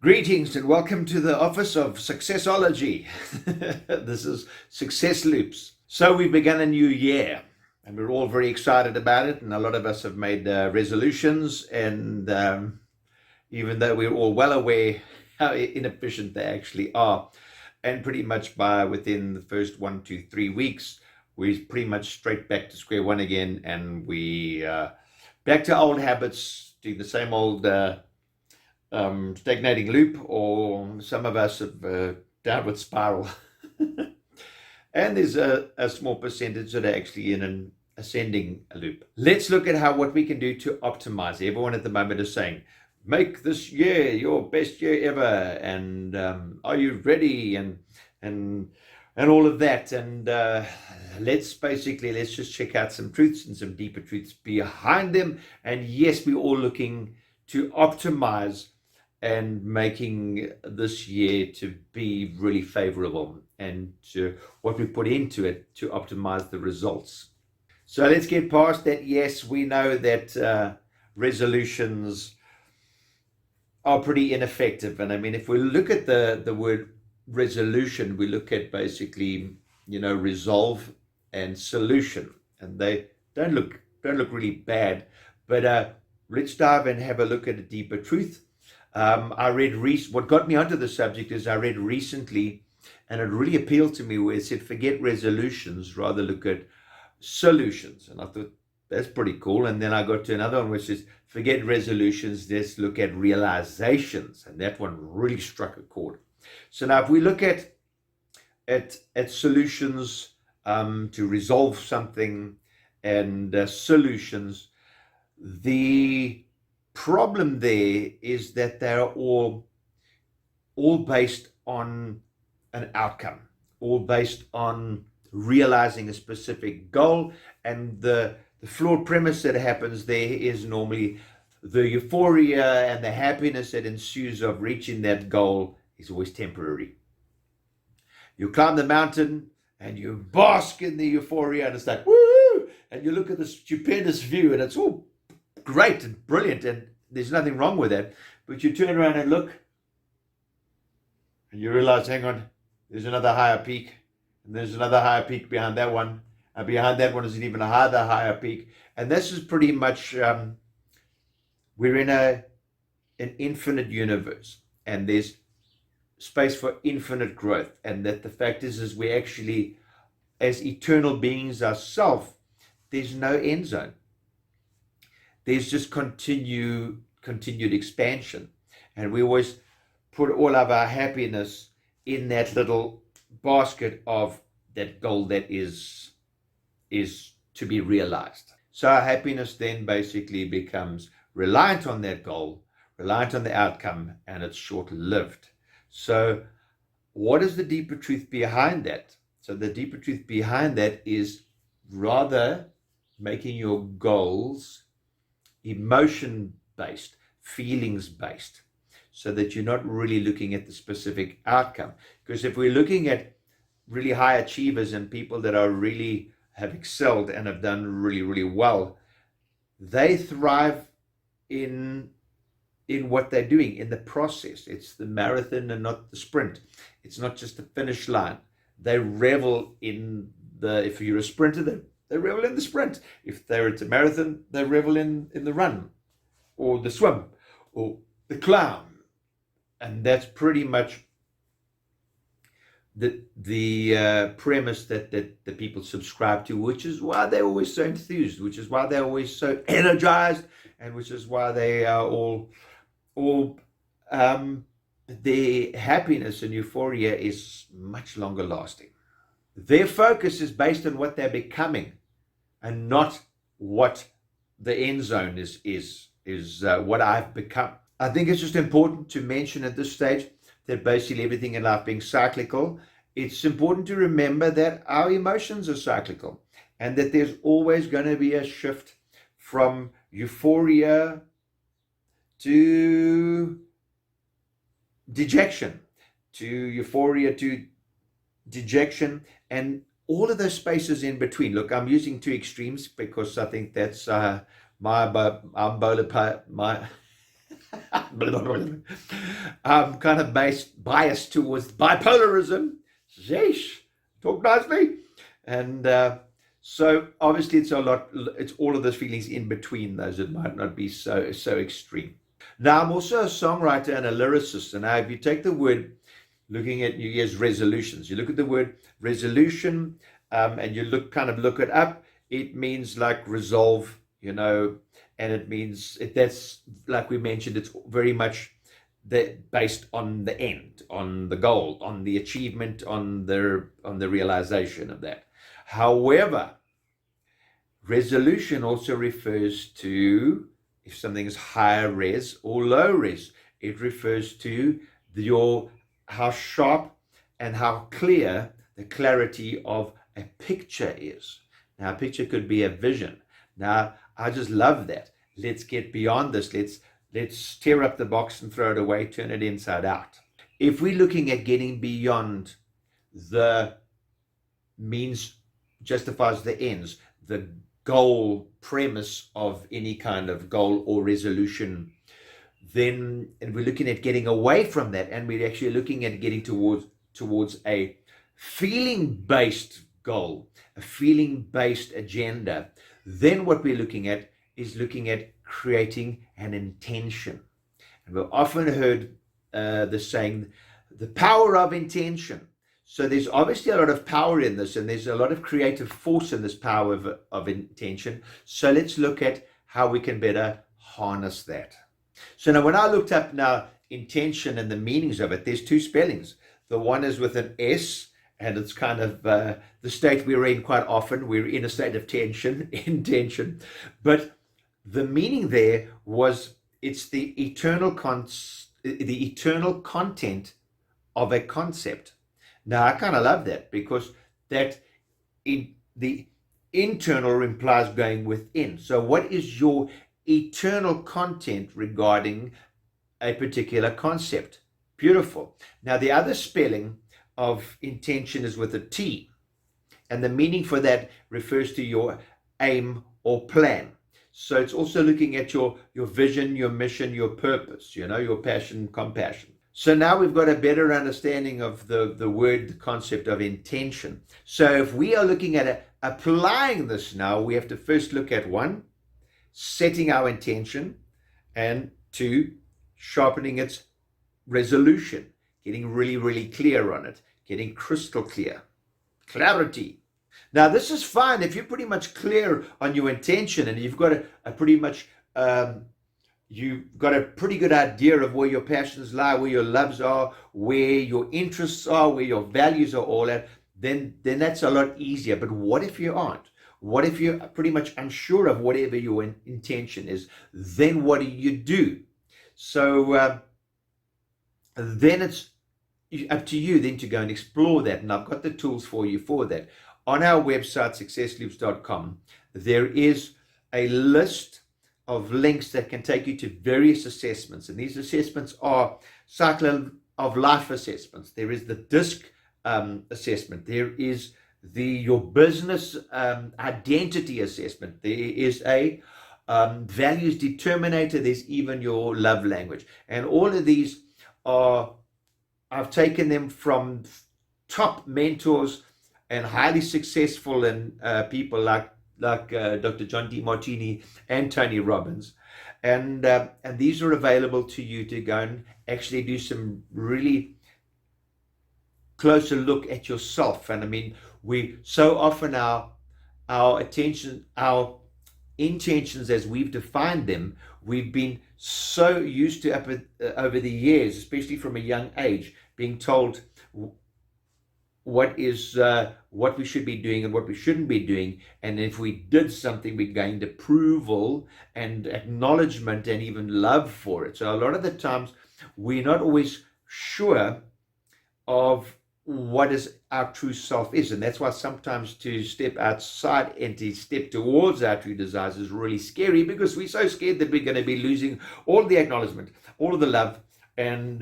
Greetings and welcome to the Office of Successology. This is Success Loops. So we've begun a new year and we're all very excited about it. And a lot of us have made resolutions. And even though we're all well aware how inefficient they actually are, and pretty much by within the first 1, 2, 3 weeks, we're pretty much straight back to square one again. And we back to old habits, doing the same old stagnating loop, or some of us have downward spiral. And there's a small percentage that are actually in an ascending loop. Let's look at what we can do to optimize. Everyone at the moment is saying, make this year your best year ever, and are you ready, and all of that. And let's just check out some truths and some deeper truths behind them. And yes, we're all looking to optimize and making this year to be really favorable, and to what we put into it to optimize the results. So let's get past that. Yes, we know that resolutions are pretty ineffective. And I mean, if we look at the word resolution, we look at basically, resolve and solution, and they don't look really bad. But let's dive and have a look at a deeper truth. I read what got me onto the subject is I read recently, and it really appealed to me, where it said, forget resolutions, rather look at solutions. And I thought, that's pretty cool. And then I got to another one which says, forget resolutions, let's look at realizations. And that one really struck a chord. So now if we look at solutions to resolve something, and solutions, the problem there is that they're all based on an outcome, all based on realizing a specific goal. And the flawed premise that happens there is normally the euphoria and the happiness that ensues of reaching that goal is always temporary. You climb the mountain and you bask in the euphoria, and it's like, woo! And you look at the stupendous view, and it's all great and brilliant, and there's nothing wrong with that. But you turn around and look, and you realize, hang on, there's another higher peak, and there's another higher peak behind that one, and behind that one is an even higher peak. And this is pretty much, we're in an infinite universe, and there's space for infinite growth. And that the fact is we actually, as eternal beings ourselves, there's no end zone. There's just continued expansion. And we always put all of our happiness in that little basket of that goal that is to be realized. So our happiness then basically becomes reliant on that goal, reliant on the outcome, and it's short-lived. So what is the deeper truth behind that? So the deeper truth behind that is rather making your goals emotion-based, feelings-based, so that you're not really looking at the specific outcome. Because if we're looking at really high achievers and people that are really have excelled and have done really, really well, they thrive in what they're doing, in the process. It's the marathon and not the sprint. It's not just the finish line. They revel in if you're a sprinter, they revel in the sprint. If they're at a marathon, they revel in the run, or the swim, or the climb. And that's pretty much the premise that the people subscribe to, which is why they're always so enthused, which is why they're always so energized, and which is why they are all their happiness and euphoria is much longer lasting. Their focus is based on what they're becoming, and not what the end zone is what I've become. I think it's just important to mention at this stage that basically everything in life being cyclical, it's important to remember that our emotions are cyclical, and that there's always going to be a shift from euphoria to dejection, to euphoria to dejection, and all of those spaces in between. Look, I'm using two extremes because I think that's my I'm kind of biased towards bipolarism. Sheesh, talk nicely. And so obviously it's all of those feelings in between those. It might not be so extreme. Now, I'm also a songwriter and a lyricist. And now if you take the word, looking at New Year's resolutions, you look at the word resolution, and you look it up, it means like resolve, and it means that's like we mentioned, it's very much based on the end, on the goal, on the achievement, on the realization of that. However, resolution also refers to if something is higher res or low res. It refers to how sharp and how clear the clarity of a picture is. Now, a picture could be a vision. Now, I just love that. Let's get beyond this. Let's tear up the box and throw it away, turn it inside out. If we're looking at getting beyond the means justifies the ends, the goal premise of any kind of goal or resolution, and we're looking at getting away from that, and we're actually looking at getting towards a feeling-based goal, a feeling-based agenda, then what we're looking at is creating an intention. And we've often heard the saying, the power of intention. So there's obviously a lot of power in this, and there's a lot of creative force in this power of intention. So let's look at how we can better harness that. So now when I looked up intention and the meanings of it, there's two spellings. The one is with an S, and it's kind of the state we're in quite often. We're in a state of tension, intention. But the meaning there was it's the eternal content of a concept. Now, I kind of love that because the internal implies going within. So what is your eternal content regarding a particular concept? Beautiful. Now, the other spelling of intention is with a T, and the meaning for that refers to your aim or plan. So it's also looking at your vision, your mission, your purpose, your passion, compassion. So now we've got a better understanding of the concept of intention. So if we are looking at applying this now, we have to first look at 1, setting our intention, and 2, sharpening its resolution, getting really, really clear on it, getting crystal clear. Clarity. Now, this is fine if you're pretty much clear on your intention and you've got you've got a pretty good idea of where your passions lie, where your loves are, where your interests are, where your values are all at, then that's a lot easier. But what if you aren't? What if you're pretty much unsure of whatever your intention is? Then what do? So then it's up to you then to go and explore that. And I've got the tools for you for that. On our website, successloops.com, there is a list of links that can take you to various assessments. And these assessments are cycle of life assessments. There is the DISC assessment. There is your business identity assessment. There is a values determinator. There's even your love language. And all of these I've taken them from top mentors and highly successful people like Dr. John Demartini and Tony Robbins, and these are available to you to go and actually do some really closer look at yourself. And I mean, we so often our intentions as we've defined them, we've been so used to over the years, especially from a young age, being told what we should be doing and what we shouldn't be doing, and if we did something, we gained approval and acknowledgement and even love for it. So a lot of the times we're not always sure of what is our true self is, and that's why sometimes to step outside and to step towards our true desires is really scary, because we're so scared that we're going to be losing all the acknowledgement, all of the love and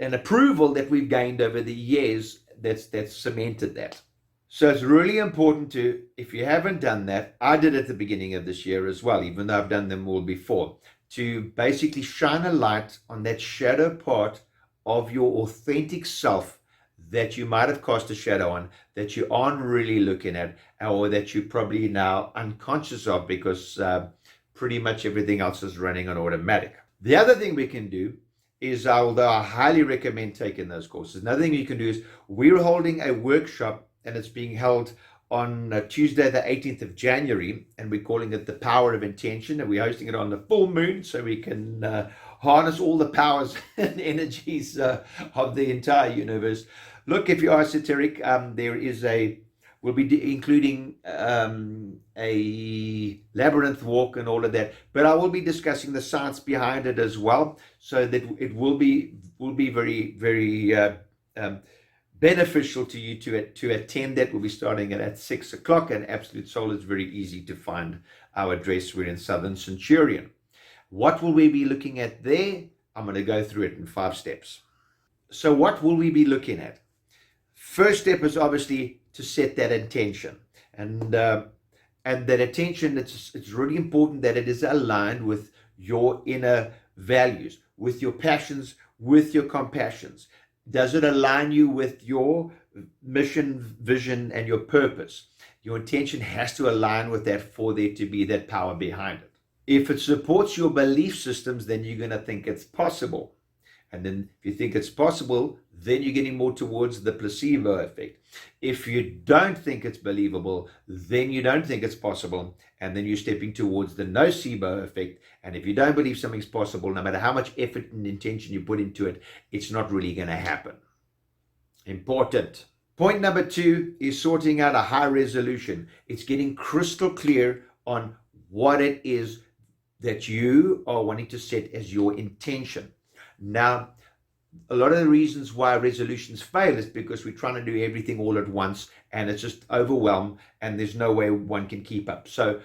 approval that we've gained over the years. That's cemented that. So it's really important if you haven't done that, I did at the beginning of this year as well, even though I've done them all before, to basically shine a light on that shadow part of your authentic self that you might have cast a shadow on, that you aren't really looking at, or that you're probably now unconscious of because pretty much everything else is running on automatic. The other thing we can do is, although I highly recommend taking those courses, another thing you can do is we're holding a workshop, and it's being held on Tuesday, the 18th of January, and we're calling it The Power of Intention, and we're hosting it on the full moon so we can harness all the powers and energies of the entire universe. Look, if you are esoteric, we'll be including a labyrinth walk and all of that, but I will be discussing the science behind it as well, so that it will be very, very beneficial to you to attend that. We'll be starting it at 6 o'clock, and Absolute Soul is very easy to find. Our address, we're in Southern Centurion. What will we be looking at there? I'm going to go through it in 5 steps. So what will we be looking at? First step is obviously to set that intention, and that intention, it's really important that it is aligned with your inner values, with your passions, with your compassions. Does it align you with your mission, vision, and your purpose? Your intention has to align with that for there to be that power behind it. If it supports your belief systems, then you're going to think it's possible. And then if you think it's possible, then you're getting more towards the placebo effect. If you don't think it's believable, then you don't think it's possible, and then you're stepping towards the nocebo effect. And if you don't believe something's possible, no matter how much effort and intention you put into it, it's not really going to happen. Important. Point number 2 is sorting out a high resolution. It's getting crystal clear on what it is that you are wanting to set as your intention. Now, a lot of the reasons why resolutions fail is because we're trying to do everything all at once, and it's just overwhelmed, and there's no way one can keep up. So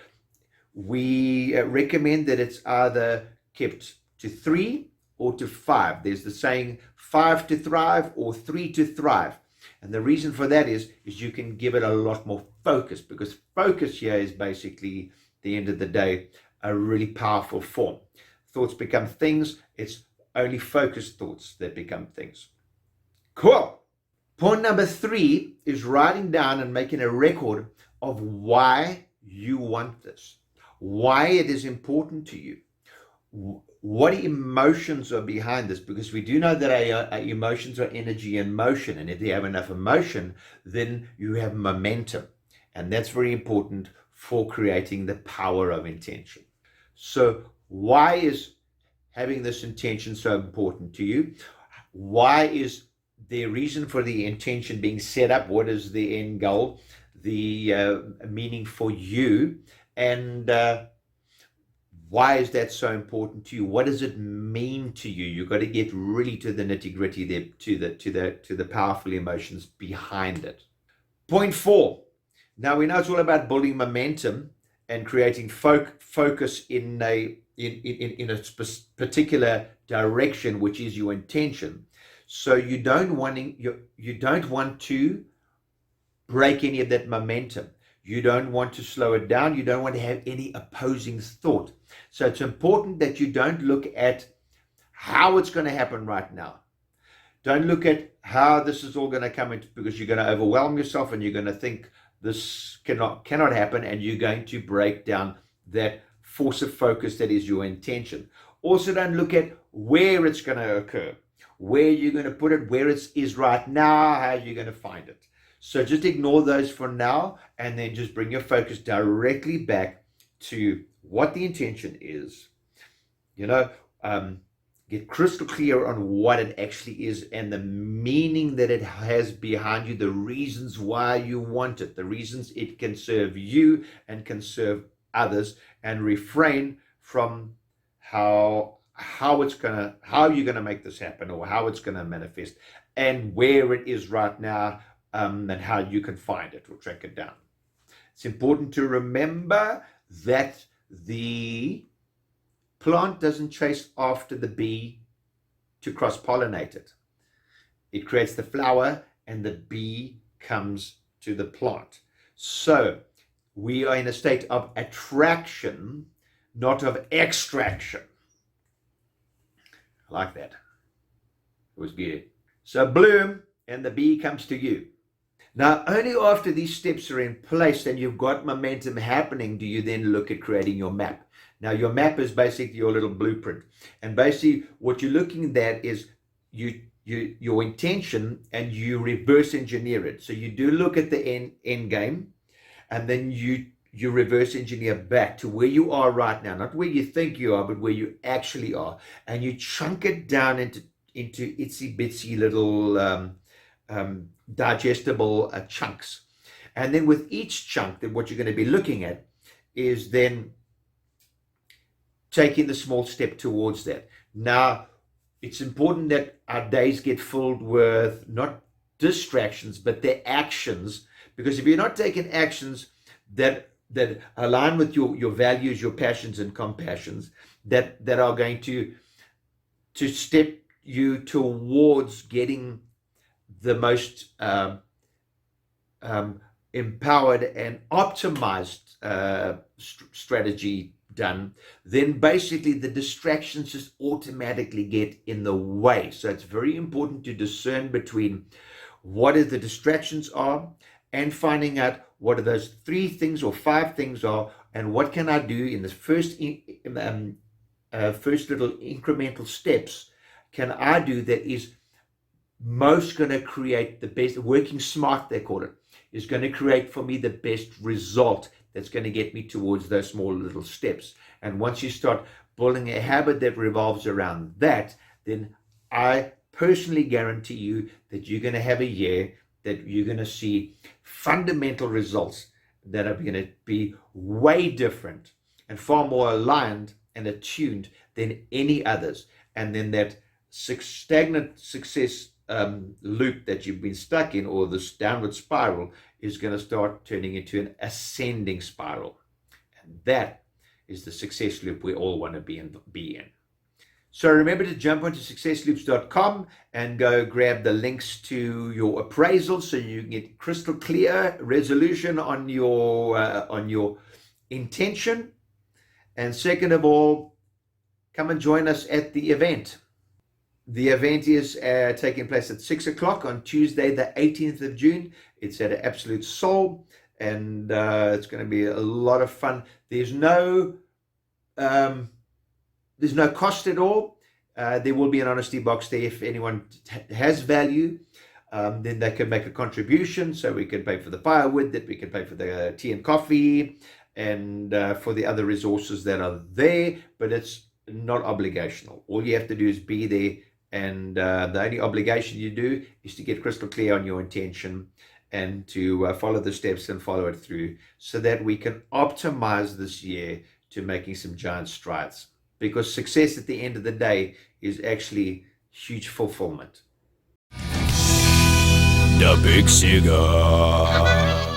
we recommend that it's either kept to 3 or to 5. There's the saying 5 to thrive or 3 to thrive. And the reason for that is you can give it a lot more focus, because focus here is basically, at the end of the day, a really powerful form. Thoughts become things. It's only focused thoughts that become things. Cool. Point number 3 is writing down and making a record of why you want this, why it is important to you, what emotions are behind this, because we do know that our emotions are energy in motion, and if you have enough emotion, then you have momentum, and that's very important for creating the power of intention. So why is having this intention so important to you? Why is the reason for the intention being set up? What is the end goal, the meaning for you, and why is that so important to you? What does it mean to you? You've got to get really to the nitty-gritty there, to the powerful emotions behind it. Point 4. Now we know it's all about building momentum and creating focus in a particular direction, which is your intention. So you don't want to break any of that momentum. You don't want to slow it down. You don't want to have any opposing thought. So it's important that you don't look at how it's going to happen right now. Don't look at how this is all going to come into, because you're going to overwhelm yourself and you're going to think this cannot happen, and you're going to break down that force of focus that is your intention. Also, don't look at where it's going to occur, where you're going to put it, where it is right now, how you're going to find it. So just ignore those for now, and then just bring your focus directly back to what the intention is. Get crystal clear on what it actually is and the meaning that it has behind you, the reasons why you want it, the reasons it can serve you and can serve others, and refrain from how you're going to make this happen, or how it's going to manifest, and where it is right now, and how you can find it or track it down. It's important to remember that the plant doesn't chase after the bee to cross-pollinate it. It creates the flower, and the bee comes to the plant. So we are in a state of attraction, not of extraction. I like that. It was good. So bloom, and the bee comes to you. Now, only after these steps are in place and you've got momentum happening do you then look at creating your map. Now, your map is basically your little blueprint. And basically, what you're looking at is your intention, and you reverse engineer it. So you do look at the end game, and then you reverse engineer back to where you are right now, not where you think you are, but where you actually are. And you chunk it down into itsy bitsy little digestible chunks. And then with each chunk, that what you're going to be looking at is then taking the small step towards that. Now, it's important that our days get filled with not distractions, but their actions. Because if you're not taking actions that align with your values, your passions and compassions, that are going to step you towards getting the most empowered and optimized strategy done, then basically the distractions just automatically get in the way. So it's very important to discern between what the distractions are and finding out what are those 3 things or 5 things are, and what can I do in the first little incremental steps can I do that is most going to create the best, working smart they call it, is going to create for me the best result that's going to get me towards those small little steps. And once you start building a habit that revolves around that, then I personally guarantee you that you're going to have a year that you're going to see fundamental results that are going to be way different and far more aligned and attuned than any others. And then that stagnant success loop that you've been stuck in, or this downward spiral, is going to start turning into an ascending spiral. And that is the success loop we all want to be in. So remember to jump onto successloops.com and go grab the links to your appraisal so you can get crystal clear resolution on your intention. And second of all, come and join us at the event. The event is taking place at 6 o'clock on Tuesday, the 18th of June. It's at Absolute Soul, and it's going to be a lot of fun. There's no cost at all. There will be an honesty box there. If anyone has value, then they can make a contribution. So we can pay for the firewood, that we can pay for the tea and coffee, and for the other resources that are there. But it's not obligational. All you have to do is be there. And the only obligation you do is to get crystal clear on your intention and to follow the steps and follow it through, so that we can optimize this year to making some giant strides. Because success at the end of the day is actually huge fulfillment. The Big Cigar.